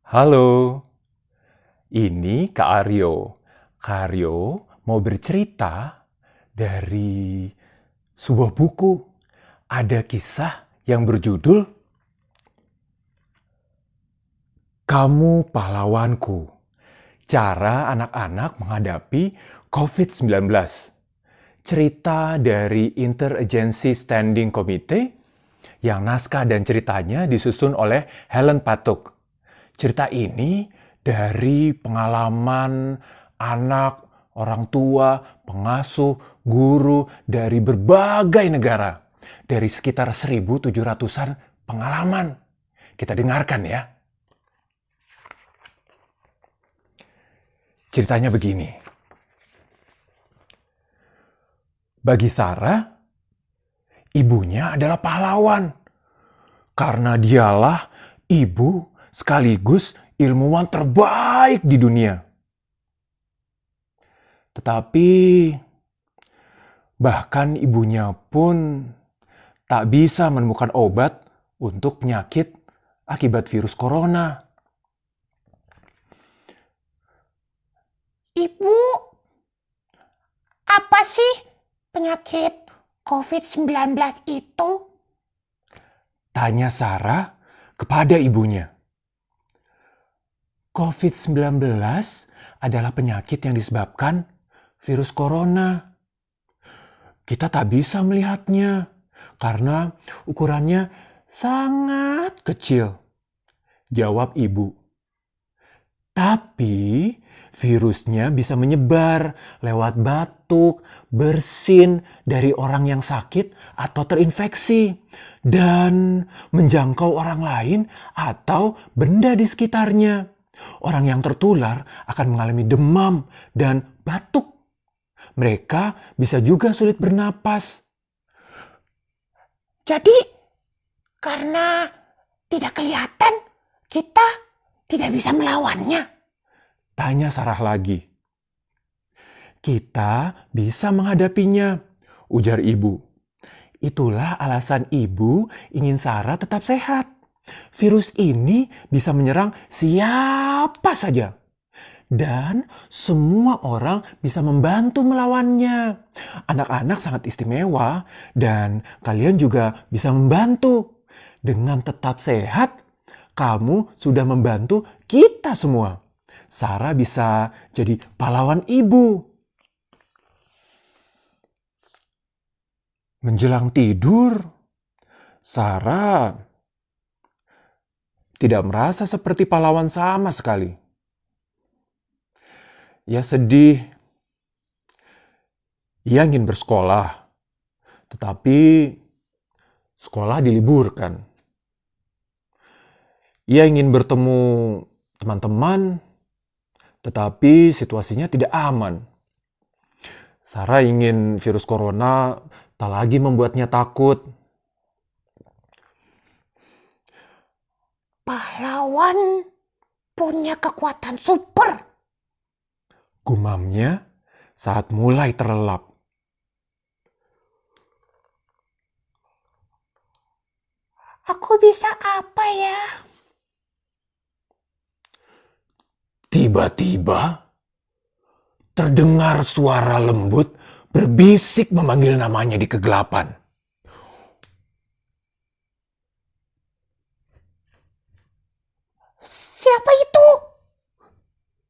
Halo, ini Kak Aryo. Kak Aryo mau bercerita dari sebuah buku. Ada kisah yang berjudul Kamu Pahlawanku. Cara anak-anak menghadapi COVID-19. Cerita dari Interagency Standing Committee yang naskah dan ceritanya disusun oleh Helen Patuk. Cerita ini dari pengalaman anak, orang tua, pengasuh, guru dari berbagai negara. Dari sekitar 1.700-an pengalaman. Kita dengarkan ya. Ceritanya begini. Bagi Sarah, ibunya adalah pahlawan. Karena dialah ibu sekaligus ilmuwan terbaik di dunia. Tetapi bahkan ibunya pun tak bisa menemukan obat untuk penyakit akibat virus corona. Ibu, apa sih penyakit COVID-19 itu? Tanya Sarah kepada ibunya. COVID-19 adalah penyakit yang disebabkan virus corona. Kita tak bisa melihatnya karena ukurannya sangat kecil. Jawab ibu. Tapi virusnya bisa menyebar lewat batuk, bersin dari orang yang sakit atau terinfeksi dan menjangkau orang lain atau benda di sekitarnya. Orang yang tertular akan mengalami demam dan batuk. Mereka bisa juga sulit bernapas. Jadi, karena tidak kelihatan, kita tidak bisa melawannya. Tanya Sarah lagi. Kita bisa menghadapinya, ujar ibu. Itulah alasan ibu ingin Sarah tetap sehat. Virus ini bisa menyerang siapa saja. Dan semua orang bisa membantu melawannya. Anak-anak sangat istimewa dan kalian juga bisa membantu. Dengan tetap sehat, kamu sudah membantu kita semua. Sarah bisa jadi pahlawan ibu. Menjelang tidur, Sarah tidak merasa seperti pahlawan sama sekali. Ia sedih. Ia ingin bersekolah, tetapi sekolah diliburkan. Ia ingin bertemu teman-teman, tetapi situasinya tidak aman. Sarah ingin virus corona tak lagi membuatnya takut. Pahlawan punya kekuatan super. Gumamnya saat mulai terlelap. Aku bisa apa ya? Tiba-tiba terdengar suara lembut berbisik memanggil namanya di kegelapan. Siapa itu?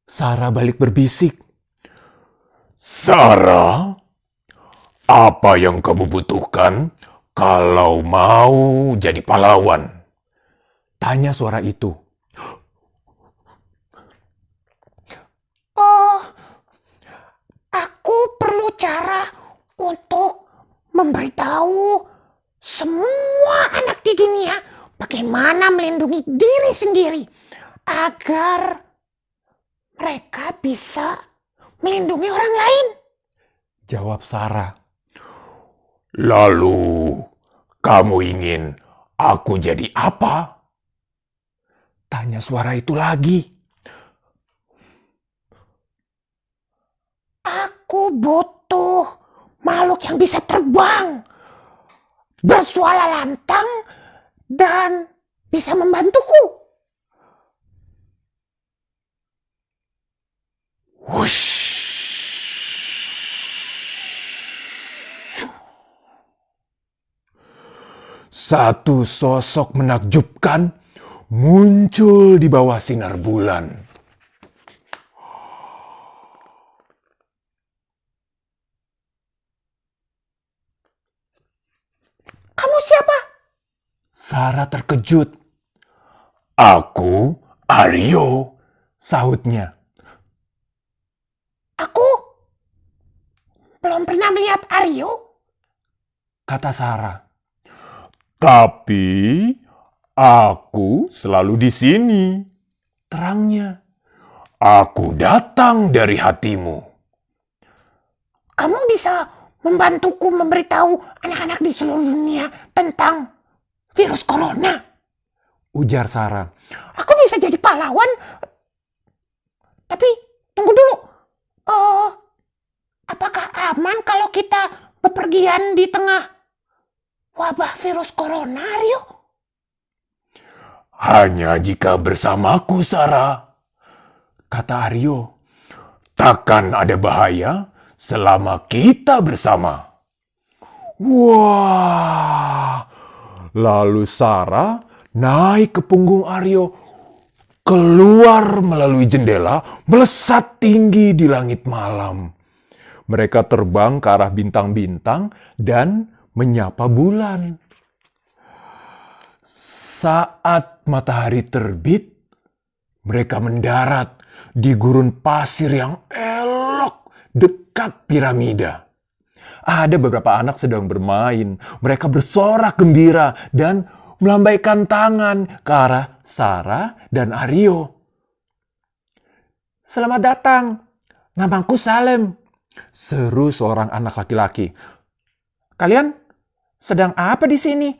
Sarah balik berbisik. Sarah, apa yang kamu butuhkan kalau mau jadi pahlawan? Tanya suara itu. Oh, aku perlu cara untuk memberitahu semua anak di dunia bagaimana melindungi diri sendiri agar mereka bisa melindungi orang lain. Jawab Sarah. Lalu, kamu ingin aku jadi apa? Tanya suara itu lagi. Aku butuh makhluk yang bisa terbang, bersuara lantang, dan bisa membantuku. Satu sosok menakjubkan muncul di bawah sinar bulan. Kamu siapa? Sarah terkejut. Aku Aryo, sahutnya. Aku belum pernah melihat Aryo. Kata Sarah. Tapi aku selalu di sini, terangnya. Aku datang dari hatimu. Kamu bisa membantuku memberitahu anak-anak di seluruh dunia tentang virus corona. Ujar Sarah. Aku bisa jadi pahlawan. Tapi tunggu dulu. Apakah aman kalau kita bepergian di tengah wabah virus corona, Aryo? Hanya jika bersamaku, Sarah. Kata Aryo. Takkan ada bahaya selama kita bersama. Wah. Lalu Sarah naik ke punggung Aryo, keluar melalui jendela, melesat tinggi di langit malam. Mereka terbang ke arah bintang-bintang dan menyapa bulan. Saat matahari terbit, mereka mendarat di gurun pasir yang elok dekat piramida. Ada beberapa anak sedang bermain. Mereka bersorak gembira dan melambaikan tangan ke arah Sarah dan Aryo. Selamat datang, namaku Salem, seru seorang anak laki-laki. Kalian sedang apa di sini?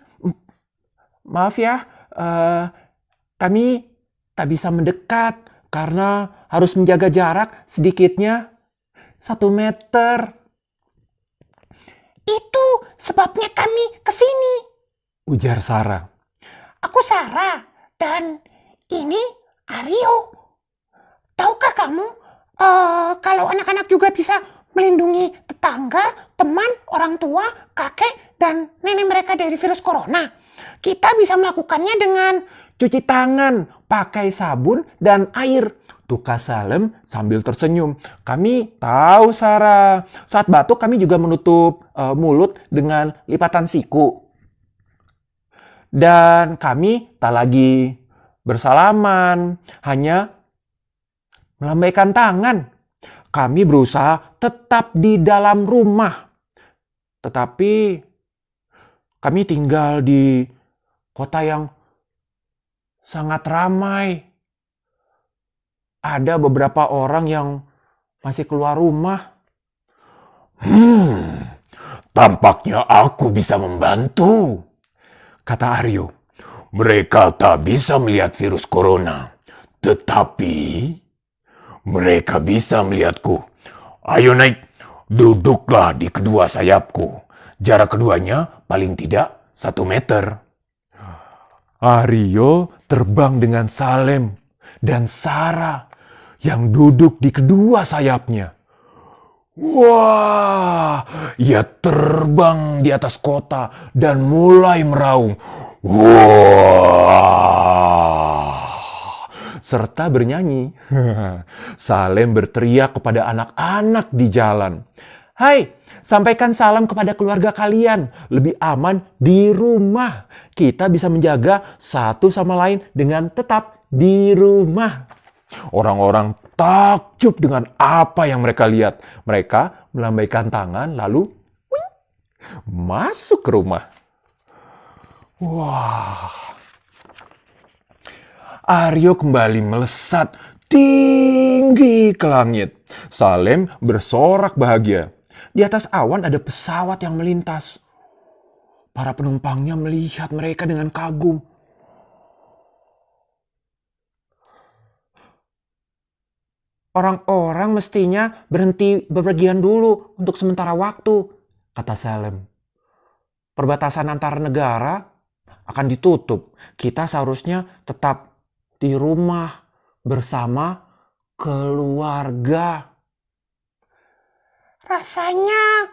Maaf ya, kami tak bisa mendekat karena harus menjaga jarak sedikitnya 1 meter. Itu sebabnya kami kesini. Ujar Sarah. Aku Sarah dan ini Aryo. Tahukah kamu kalau anak-anak juga bisa melindungi tetangga, teman, orang tua, kakek, dan nenek mereka dari virus corona? Kita bisa melakukannya dengan Cuci tangan, pakai sabun dan air. Tukar Salem sambil tersenyum. Kami tahu, Sarah. Saat batuk kami juga menutup mulut dengan lipatan siku. Dan kami tak lagi bersalaman, hanya melambaikan tangan. Kami berusaha tetap di dalam rumah. Tetapi kami tinggal di kota yang sangat ramai. Ada beberapa orang yang masih keluar rumah. Tampaknya aku bisa membantu, kata Aryo. Mereka tak bisa melihat virus corona, tetapi mereka bisa melihatku. Ayo naik, duduklah di kedua sayapku. Jarak keduanya paling tidak 1 meter. Aryo terbang dengan Salem dan Sarah yang duduk di kedua sayapnya. Wah, ia terbang di atas kota dan mulai meraung. Wah, serta bernyanyi. Salem berteriak kepada anak-anak di jalan. Hai, sampaikan salam kepada keluarga kalian. Lebih aman di rumah. Kita bisa menjaga satu sama lain dengan tetap di rumah. Orang-orang takjub dengan apa yang mereka lihat. Mereka melambaikan tangan lalu masuk ke rumah. Wah. Aryo kembali melesat tinggi ke langit. Salem bersorak bahagia. Di atas awan ada pesawat yang melintas. Para penumpangnya melihat mereka dengan kagum. Orang-orang mestinya berhenti bepergian dulu untuk sementara waktu, kata Salem. Perbatasan antar negara akan ditutup. Kita seharusnya tetap di rumah bersama keluarga. rasanya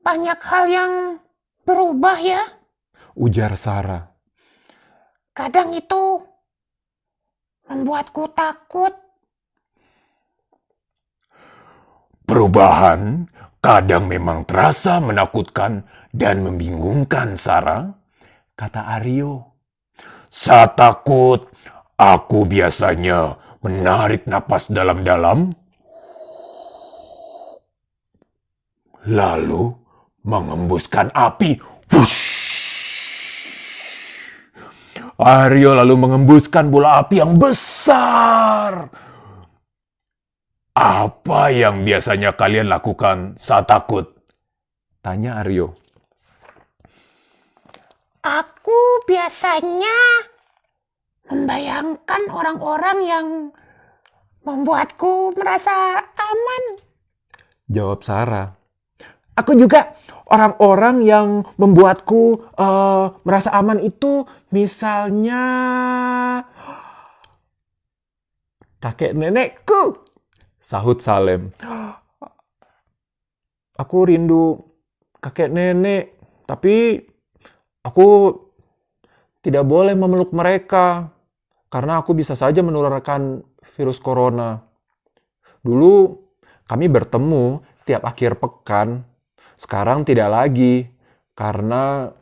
banyak hal yang berubah ya. ujar Sarah. Kadang itu membuatku takut. Perubahan kadang memang terasa menakutkan dan membingungkan, Sarah, Kata Aryo. Saat takut, aku biasanya menarik napas dalam-dalam, lalu mengembuskan api. Wush! Aryo lalu mengembuskan bola api yang besar. Apa yang biasanya kalian lakukan saat takut? Tanya Aryo. Aku biasanya membayangkan orang-orang yang membuatku merasa aman. Jawab Sarah. Aku juga orang-orang yang membuatku merasa aman itu misalnya kakek nenekku. Sahut Salem. Aku rindu kakek nenek, tapi aku tidak boleh memeluk mereka karena aku bisa saja menularkan virus corona. Dulu kami bertemu tiap akhir pekan. Sekarang tidak lagi karena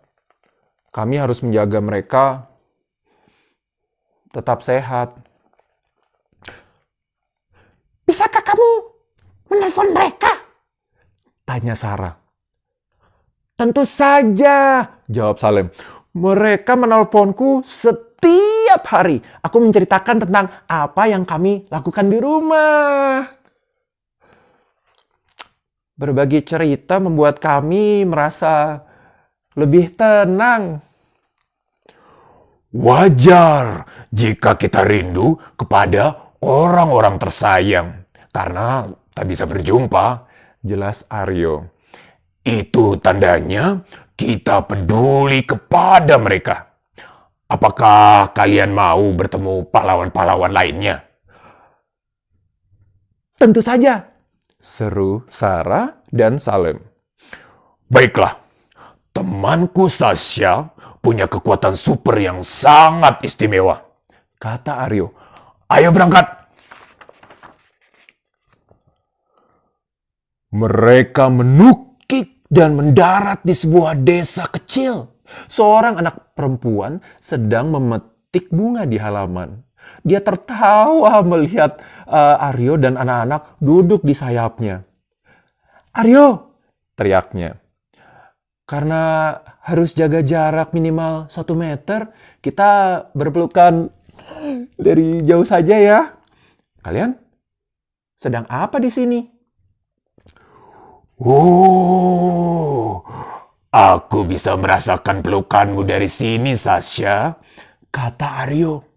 kami harus menjaga mereka tetap sehat. Bisakah kamu menelpon mereka? Tanya Sarah. Tentu saja, jawab Salem. Mereka menelponku setiap hari. Aku menceritakan tentang apa yang kami lakukan di rumah. Berbagi cerita membuat kami merasa lebih tenang. Wajar jika kita rindu kepada orang-orang tersayang karena tak bisa berjumpa, Jelas Aryo. Itu tandanya kita peduli kepada mereka. Apakah kalian mau bertemu pahlawan-pahlawan lainnya? Tentu saja, seru Sarah dan Salem. Baiklah, temanku Sasha punya kekuatan super yang sangat istimewa, Kata Aryo. Ayo berangkat. Mereka menukik dan mendarat di sebuah desa kecil. Seorang anak perempuan sedang memetik bunga di halaman. Dia tertawa melihat Aryo dan anak-anak duduk di sayapnya. Aryo, teriaknya. Karena harus jaga jarak minimal 1 meter, kita berpelukan dari jauh saja ya. Kalian sedang apa di sini? Aku bisa merasakan pelukanmu dari sini, Sasha, Kata Aryo.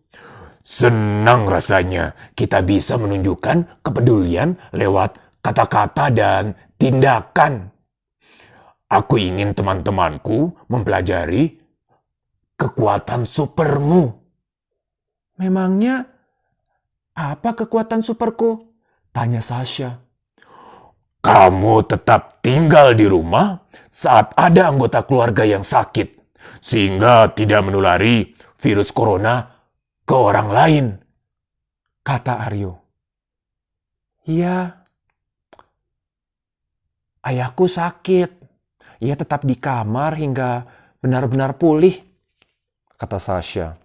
Senang rasanya kita bisa menunjukkan kepedulian lewat kata-kata dan tindakan. Aku ingin teman-temanku mempelajari kekuatan supermu. Memangnya apa kekuatan superku? Tanya Sasha. Kamu tetap tinggal di rumah saat ada anggota keluarga yang sakit, sehingga tidak menulari virus corona ke orang lain, Kata Aryo. Iya, ayahku sakit. Ia tetap di kamar hingga benar-benar pulih, kata Sasha.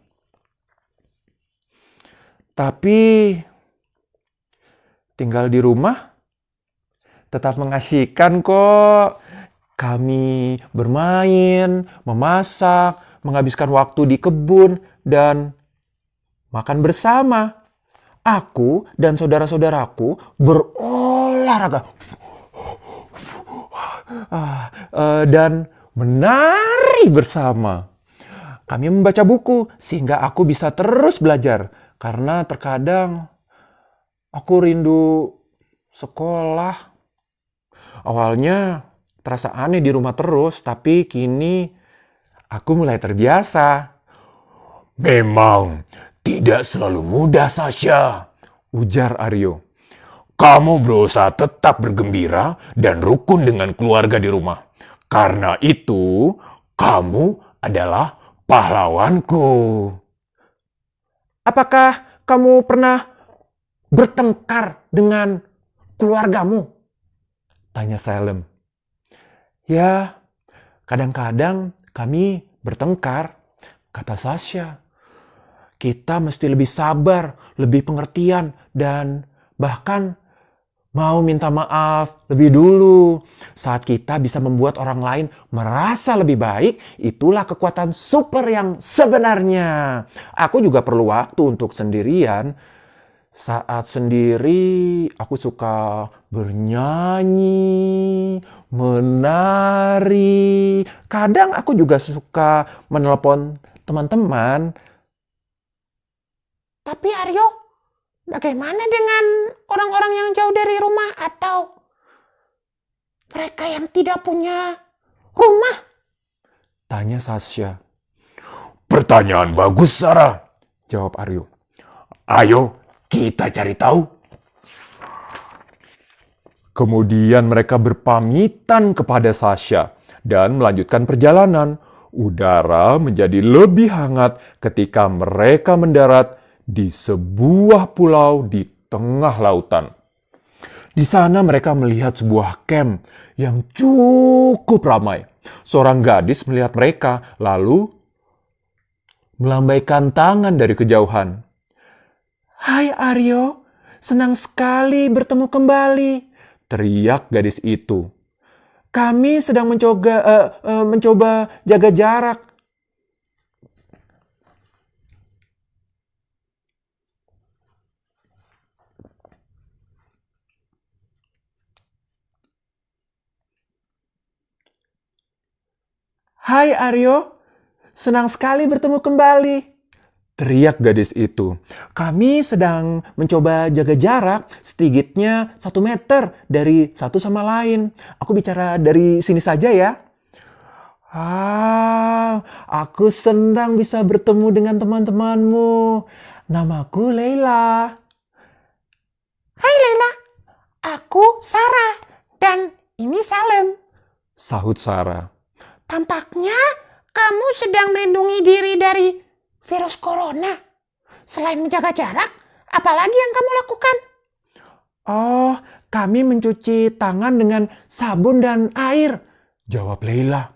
Tapi tinggal di rumah tetap mengasihkan kok. Kami bermain, memasak, menghabiskan waktu di kebun, dan makan bersama. Aku dan saudara-saudaraku berolahraga dan menari bersama. Kami membaca buku sehingga aku bisa terus belajar. Karena terkadang aku rindu sekolah. Awalnya terasa aneh di rumah terus, tapi kini aku mulai terbiasa. Memang tidak selalu mudah, Sasha, Ujar Aryo. Kamu berusaha tetap bergembira dan rukun dengan keluarga di rumah. Karena itu, kamu adalah pahlawanku. Apakah kamu pernah bertengkar dengan keluargamu? Tanya Salem. Ya, kadang-kadang kami bertengkar, kata Sasha. Kita mesti lebih sabar, lebih pengertian, dan bahkan mau minta maaf lebih dulu. Saat kita bisa membuat orang lain merasa lebih baik, itulah kekuatan super yang sebenarnya. Aku juga perlu waktu untuk sendirian. Saat sendiri, aku suka bernyanyi, menari. Kadang aku juga suka menelpon teman-teman. Tapi Aryo, bagaimana dengan orang-orang yang jauh dari rumah atau mereka yang tidak punya rumah? Tanya Sasha. Pertanyaan bagus, Sarah. Jawab Aryo. Ayo, kita cari tahu. Kemudian mereka berpamitan kepada Sasha dan melanjutkan perjalanan. Udara menjadi lebih hangat ketika mereka mendarat di sebuah pulau di tengah lautan. Di sana mereka melihat sebuah camp yang cukup ramai. Seorang gadis melihat mereka lalu melambaikan tangan dari kejauhan. "Hai Aryo, senang sekali bertemu kembali," teriak gadis itu. "Kami sedang mencoba jaga jarak." "Hai Aryo, senang sekali bertemu kembali," teriak gadis itu. "Kami sedang mencoba jaga jarak sedikitnya 1 meter dari satu sama lain. Aku bicara dari sini saja ya." Aku senang bisa bertemu dengan teman-temanmu. Namaku Leila." Hai Leila, aku Sarah dan ini Salem. Sahut Sarah. Tampaknya kamu sedang melindungi diri dari virus corona. Selain menjaga jarak, apalagi yang kamu lakukan? "Oh, kami mencuci tangan dengan sabun dan air," jawab Leila.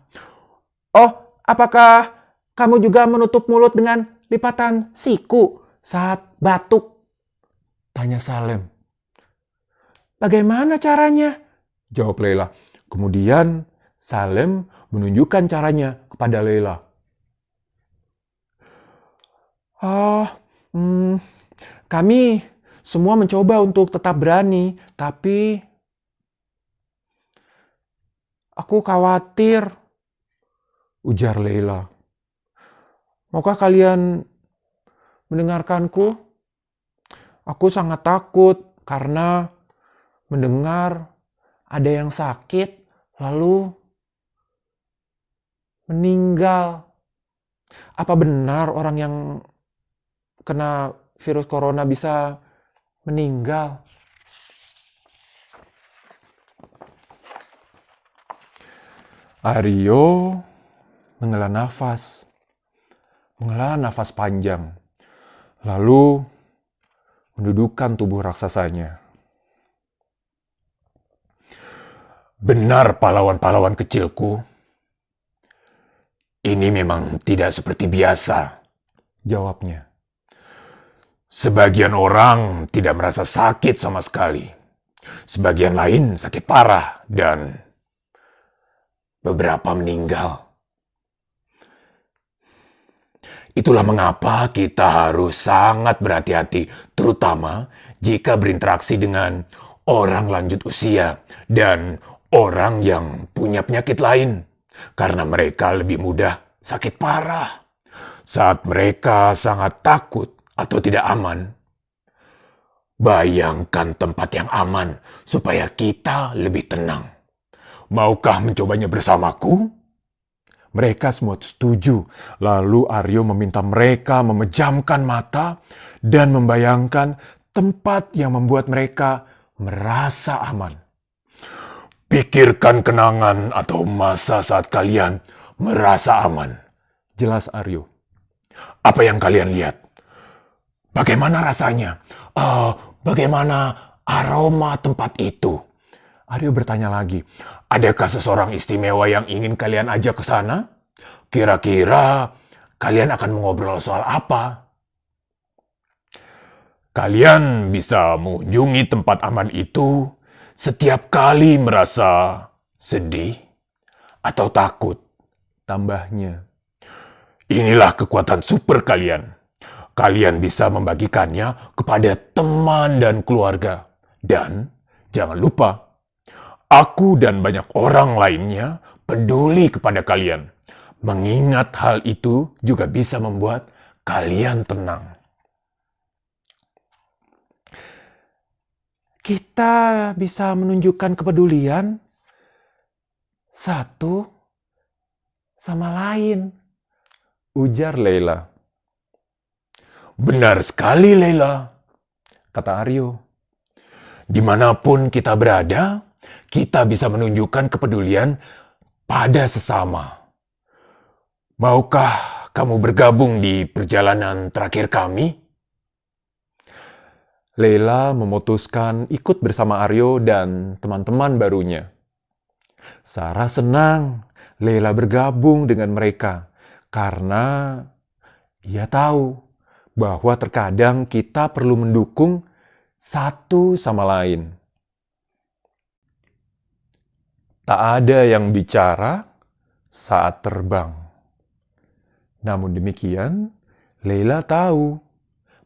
"Oh, apakah kamu juga menutup mulut dengan lipatan siku saat batuk?" tanya Salem. "Bagaimana caranya?" jawab Leila. Kemudian Salem menunjukkan caranya kepada Leila. Kami semua mencoba untuk tetap berani, tapi aku khawatir," ujar Leila. "Maukah kalian mendengarkanku? Aku sangat takut karena mendengar ada yang sakit lalu meninggal. Apa benar orang yang kena virus corona bisa meninggal?" Aryo menghela nafas panjang, lalu mendudukkan tubuh raksasanya. Benar, pahlawan-pahlawan kecilku. Ini memang tidak seperti biasa, jawabnya. Sebagian orang tidak merasa sakit sama sekali. Sebagian lain sakit parah dan beberapa meninggal. Itulah mengapa kita harus sangat berhati-hati, terutama jika berinteraksi dengan orang lanjut usia dan orang yang punya penyakit lain, karena mereka lebih mudah sakit parah. Saat mereka sangat takut atau tidak aman, bayangkan tempat yang aman supaya kita lebih tenang. Maukah mencobanya bersamaku? Mereka semua setuju. Lalu Aryo meminta mereka memejamkan mata dan membayangkan tempat yang membuat mereka merasa aman. Pikirkan kenangan atau masa saat kalian merasa aman. jelas Aryo. Apa yang kalian lihat? Bagaimana rasanya? Bagaimana aroma tempat itu? Aryo bertanya lagi. Adakah seseorang istimewa yang ingin kalian ajak ke sana? Kira-kira kalian akan mengobrol soal apa? Kalian bisa mengunjungi tempat aman itu setiap kali merasa sedih atau takut. Tambahnya. Inilah kekuatan super kalian. Kalian bisa membagikannya kepada teman dan keluarga. Dan jangan lupa, aku dan banyak orang lainnya peduli kepada kalian. Mengingat hal itu juga bisa membuat kalian tenang. Kita bisa menunjukkan kepedulian satu sama lain, ujar Leila. Benar sekali, Leila. Kata Aryo. Dimanapun kita berada, kita bisa menunjukkan kepedulian pada sesama. Maukah kamu bergabung di perjalanan terakhir kami? Leila memutuskan ikut bersama Aryo dan teman-teman barunya. Sarah senang Leila bergabung dengan mereka karena ia tahu bahwa terkadang kita perlu mendukung satu sama lain. Tak ada yang bicara saat terbang. Namun demikian, Leila tahu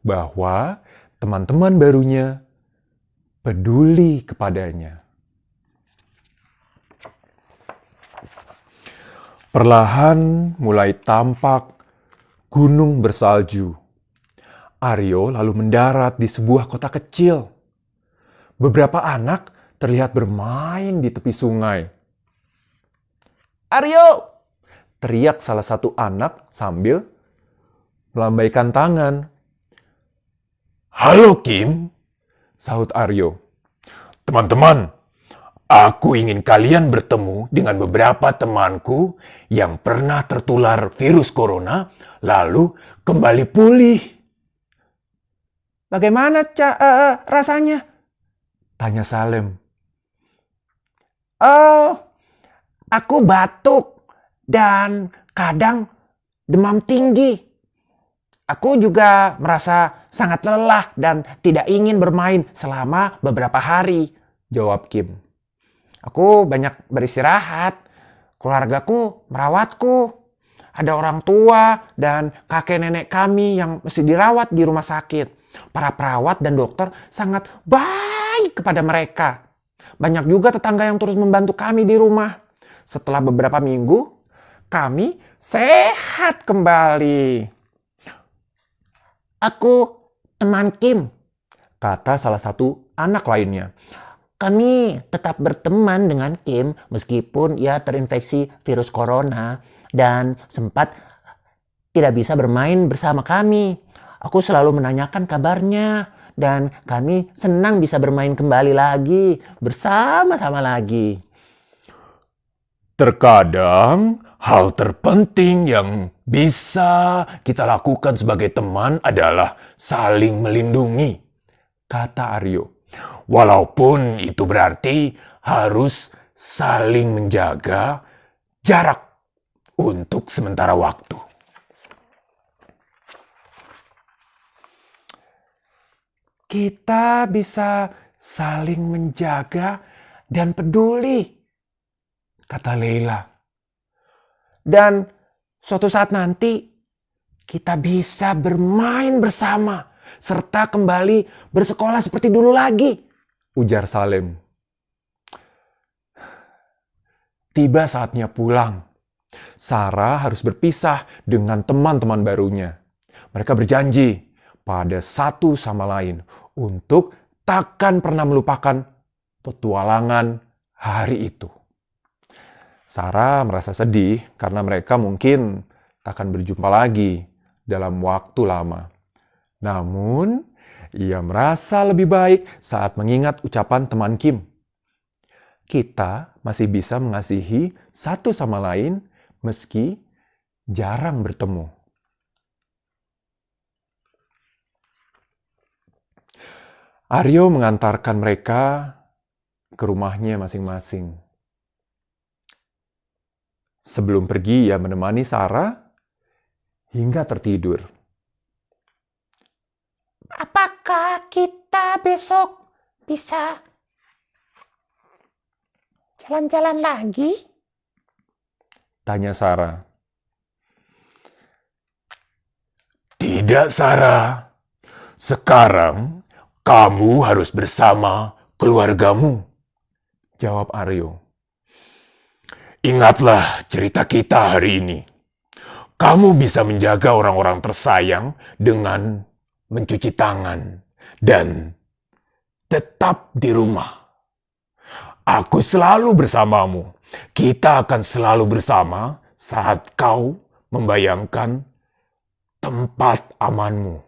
bahwa teman-teman barunya peduli kepadanya. Perlahan mulai tampak gunung bersalju. Aryo lalu mendarat di sebuah kota kecil. Beberapa anak terlihat bermain di tepi sungai. "Aryo!" teriak salah satu anak sambil melambaikan tangan. Halo, Kim. Sahut Aryo. Teman-teman, aku ingin kalian bertemu dengan beberapa temanku yang pernah tertular virus corona, lalu kembali pulih. "Bagaimana rasanya?" tanya Salem. Aku batuk dan kadang demam tinggi. Aku juga merasa sangat lelah dan tidak ingin bermain selama beberapa hari, Jawab Kim. Aku banyak beristirahat. Keluargaku merawatku. Ada orang tua dan kakek nenek kami yang mesti dirawat di rumah sakit. Para perawat dan dokter sangat baik kepada mereka. Banyak juga tetangga yang terus membantu kami di rumah. Setelah beberapa minggu, kami sehat kembali. Aku teman Kim, Kata salah satu anak lainnya. kami tetap berteman dengan Kim meskipun ia terinfeksi virus corona dan sempat tidak bisa bermain bersama kami. Aku selalu menanyakan kabarnya dan kami senang bisa bermain kembali lagi bersama-sama lagi. Terkadang hal terpenting yang bisa kita lakukan sebagai teman adalah saling melindungi, Kata Aryo. walaupun itu berarti harus saling menjaga jarak untuk sementara waktu. Kita bisa saling menjaga dan peduli, kata Leila. Dan suatu saat nanti kita bisa bermain bersama serta kembali bersekolah seperti dulu lagi, ujar Salem. Tiba saatnya pulang. Sarah harus berpisah dengan teman-teman barunya. Mereka berjanji pada satu sama lain untuk takkan pernah melupakan petualangan hari itu. Sarah merasa sedih karena mereka mungkin takkan berjumpa lagi dalam waktu lama. Namun, ia merasa lebih baik saat mengingat ucapan teman Kim. Kita masih bisa mengasihi satu sama lain meski jarang bertemu. Aryo mengantarkan mereka ke rumahnya masing-masing. Sebelum pergi, ia menemani Sarah hingga tertidur. Apakah kita besok bisa jalan-jalan lagi? Tanya Sarah. Tidak, Sarah. Sekarang kamu harus bersama keluargamu. Jawab Aryo. Ingatlah cerita kita hari ini. Kamu bisa menjaga orang-orang tersayang dengan mencuci tangan dan tetap di rumah. Aku selalu bersamamu. Kita akan selalu bersama saat kau membayangkan tempat amanmu.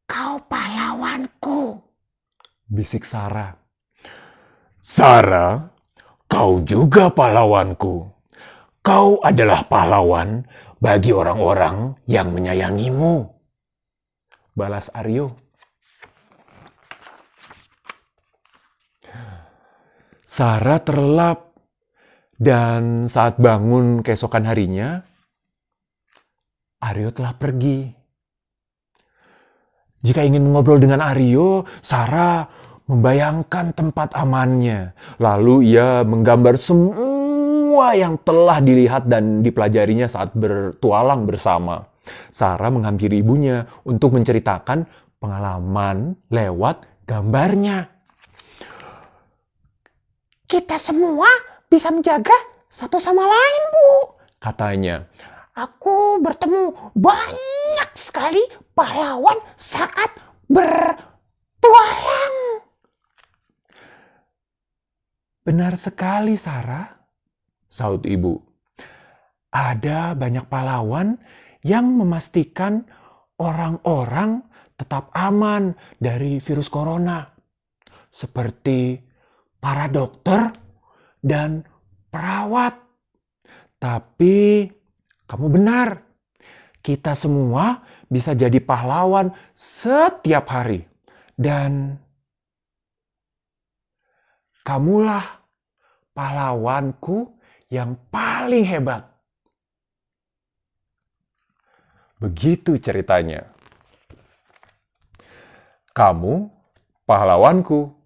Kau pahlawanku. Bisik Sarah. Sarah, kau juga pahlawanku. Kau adalah pahlawan bagi orang-orang yang menyayangimu. Balas Aryo. Sarah terlelap dan saat bangun keesokan harinya, Aryo telah pergi. Jika ingin mengobrol dengan Aryo, Sarah membayangkan tempat amannya. Lalu ia menggambar semua yang telah dilihat dan dipelajarinya saat bertualang bersama. Sarah menghampiri ibunya untuk menceritakan pengalaman lewat gambarnya. Kita semua bisa menjaga satu sama lain, Bu. Katanya, Aku bertemu banyak sekali pahlawan saat bertualang. benar sekali Sarah, sahut ibu. Ada banyak pahlawan yang memastikan orang-orang tetap aman dari virus corona. Seperti para dokter dan perawat. Tapi kamu benar, kita semua bisa jadi pahlawan setiap hari. Dan kamulah pahlawanku yang paling hebat. Begitu ceritanya. Kamu pahlawanku.